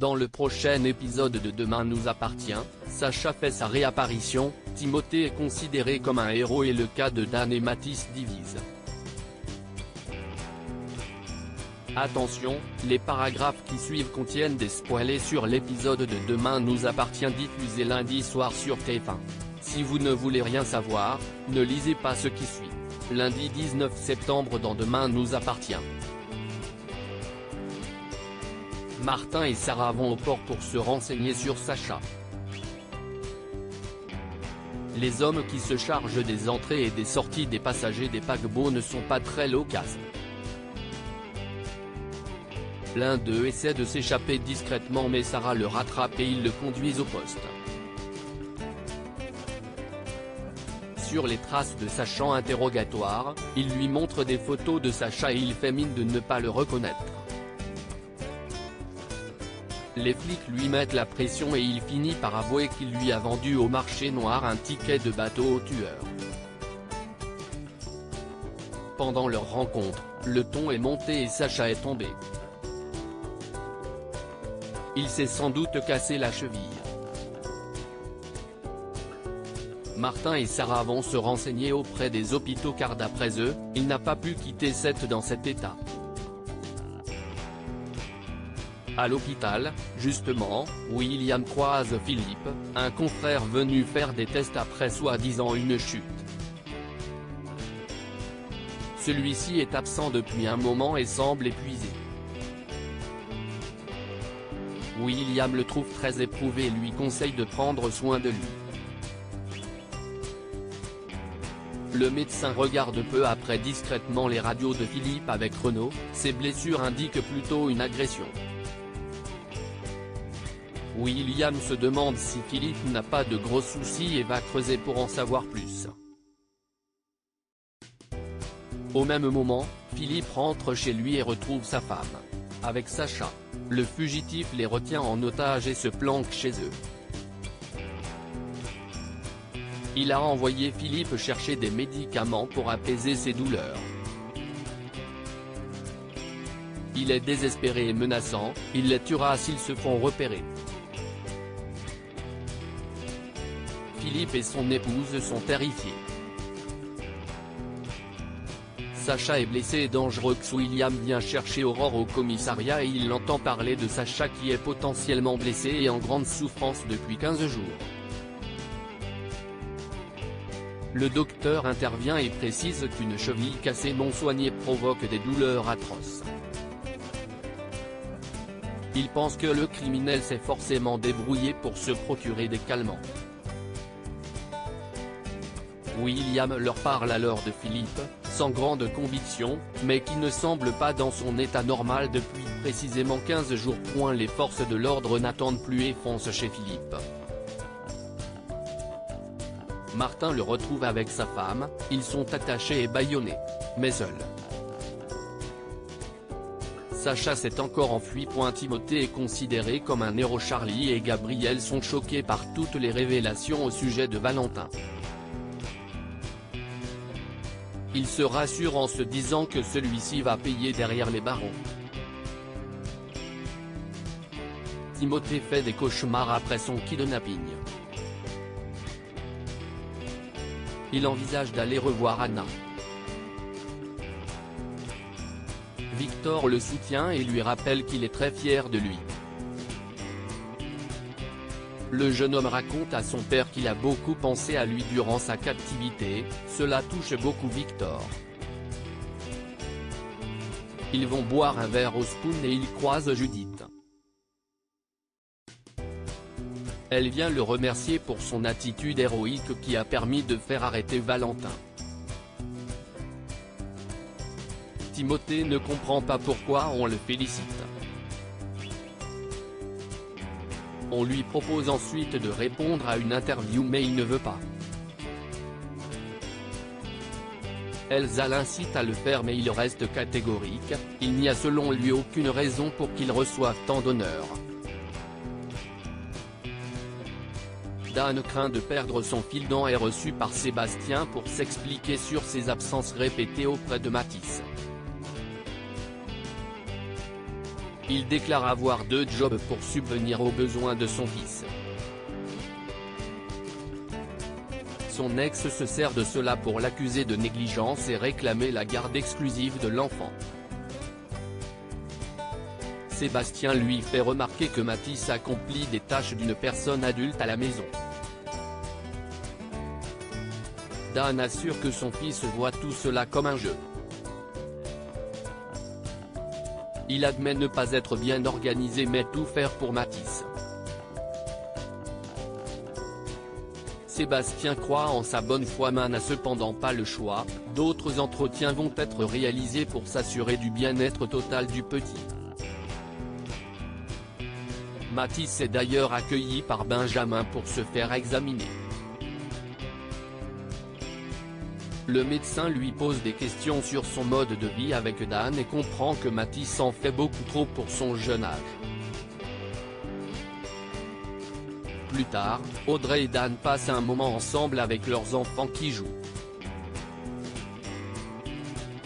Dans le prochain épisode de Demain nous appartient, Sacha fait sa réapparition, Timothée est considéré comme un héros et le cas de Dan et Mathis divise. Attention, les paragraphes qui suivent contiennent des spoilers sur l'épisode de Demain nous appartient diffusé lundi soir sur TF1. Si vous ne voulez rien savoir, ne lisez pas ce qui suit. Lundi 19 septembre dans Demain nous appartient. Martin et Sarah vont au port pour se renseigner sur Sacha. Les hommes qui se chargent des entrées et des sorties des passagers des paquebots ne sont pas très loquaces. L'un d'eux essaie de s'échapper discrètement mais Sarah le rattrape et ils le conduisent au poste. Sur les traces de Sacha en interrogatoire, il lui montre des photos de Sacha et il fait mine de ne pas le reconnaître. Les flics lui mettent la pression et il finit par avouer qu'il lui a vendu au marché noir un ticket de bateau au tueur. Pendant leur rencontre, le ton est monté et Sacha est tombé. Il s'est sans doute cassé la cheville. Martin et Sarah vont se renseigner auprès des hôpitaux car d'après eux, il n'a pas pu quitter Sète dans cet état. À l'hôpital, justement, William croise Philippe, un confrère venu faire des tests après soi-disant une chute. Celui-ci est absent depuis un moment et semble épuisé. William le trouve très éprouvé et lui conseille de prendre soin de lui. Le médecin regarde peu après discrètement les radios de Philippe avec Renaud, ses blessures indiquent plutôt une agression. William se demande si Philippe n'a pas de gros soucis et va creuser pour en savoir plus. Au même moment, Philippe rentre chez lui et retrouve sa femme. Avec Sacha, le fugitif les retient en otage et se planque chez eux. Il a envoyé Philippe chercher des médicaments pour apaiser ses douleurs. Il est désespéré et menaçant, il les tuera s'ils se font repérer. Philippe et son épouse sont terrifiés. Sacha est blessé et dangereux. William vient chercher Aurore au commissariat et il entend parler de Sacha qui est potentiellement blessé et en grande souffrance depuis 15 jours. Le docteur intervient et précise qu'une cheville cassée non soignée provoque des douleurs atroces. Il pense que le criminel s'est forcément débrouillé pour se procurer des calmants. William leur parle alors de Philippe, sans grande conviction, mais qui ne semble pas dans son état normal depuis précisément 15 jours. Les forces de l'ordre n'attendent plus et foncent chez Philippe. Martin le retrouve avec sa femme, ils sont attachés et bâillonnés, mais seuls. Sacha s'est encore enfui. Timothée est considéré comme un héros. Charlie et Gabriel sont choqués par toutes les révélations au sujet de Valentin. Il se rassure en se disant que celui-ci va payer derrière les barreaux. Timothée fait des cauchemars après son kidnapping. Il envisage d'aller revoir Anna. Victor le soutient et lui rappelle qu'il est très fier de lui. Le jeune homme raconte à son père qu'il a beaucoup pensé à lui durant sa captivité, cela touche beaucoup Victor. Ils vont boire un verre au Spoon et ils croisent Judith. Elle vient le remercier pour son attitude héroïque qui a permis de faire arrêter Valentin. Timothée ne comprend pas pourquoi on le félicite. On lui propose ensuite de répondre à une interview mais il ne veut pas. Elsa l'incite à le faire mais il reste catégorique, il n'y a selon lui aucune raison pour qu'il reçoive tant d'honneur. Dan craint de perdre son fil et est reçu par Sébastien pour s'expliquer sur ses absences répétées auprès de Mathis. Il déclare avoir 2 jobs pour subvenir aux besoins de son fils. Son ex se sert de cela pour l'accuser de négligence et réclamer la garde exclusive de l'enfant. Sébastien lui fait remarquer que Mathis accomplit des tâches d'une personne adulte à la maison. Dan assure que son fils voit tout cela comme un jeu. Il admet ne pas être bien organisé mais tout faire pour Mathis. Sébastien croit en sa bonne foi mais n'a cependant pas le choix, d'autres entretiens vont être réalisés pour s'assurer du bien-être total du petit. Mathis est d'ailleurs accueilli par Benjamin pour se faire examiner. Le médecin lui pose des questions sur son mode de vie avec Dan et comprend que Mathis en fait beaucoup trop pour son jeune âge. Plus tard, Audrey et Dan passent un moment ensemble avec leurs enfants qui jouent.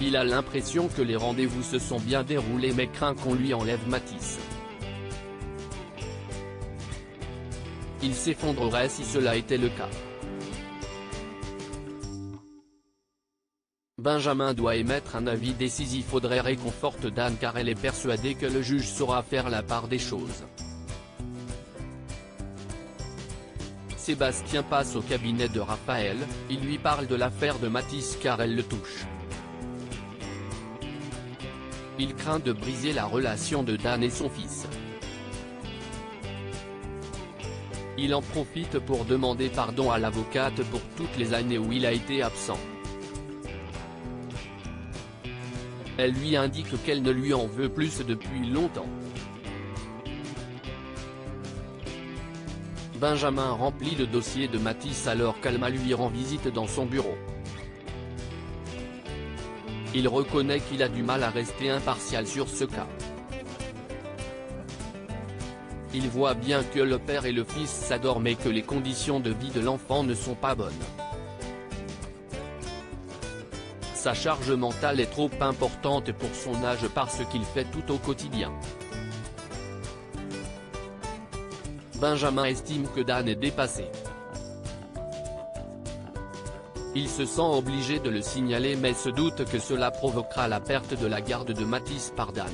Il a l'impression que les rendez-vous se sont bien déroulés mais craint qu'on lui enlève Mathis. Il s'effondrerait si cela était le cas. Benjamin doit émettre un avis décisif. Audrey réconforte Dan car elle est persuadée que le juge saura faire la part des choses. Sébastien passe au cabinet de Raphaël, il lui parle de l'affaire de Mathis car elle le touche. Il craint de briser la relation de Dan et son fils. Il en profite pour demander pardon à l'avocate pour toutes les années où il a été absent. Elle lui indique qu'elle ne lui en veut plus depuis longtemps. Benjamin remplit le dossier de Mathis alors qu'Alma lui rend visite dans son bureau. Il reconnaît qu'il a du mal à rester impartial sur ce cas. Il voit bien que le père et le fils s'adorent mais que les conditions de vie de l'enfant ne sont pas bonnes. Sa charge mentale est trop importante pour son âge par ce qu'il fait tout au quotidien. Benjamin estime que Dan est dépassé. Il se sent obligé de le signaler mais se doute que cela provoquera la perte de la garde de Mathis par Dan.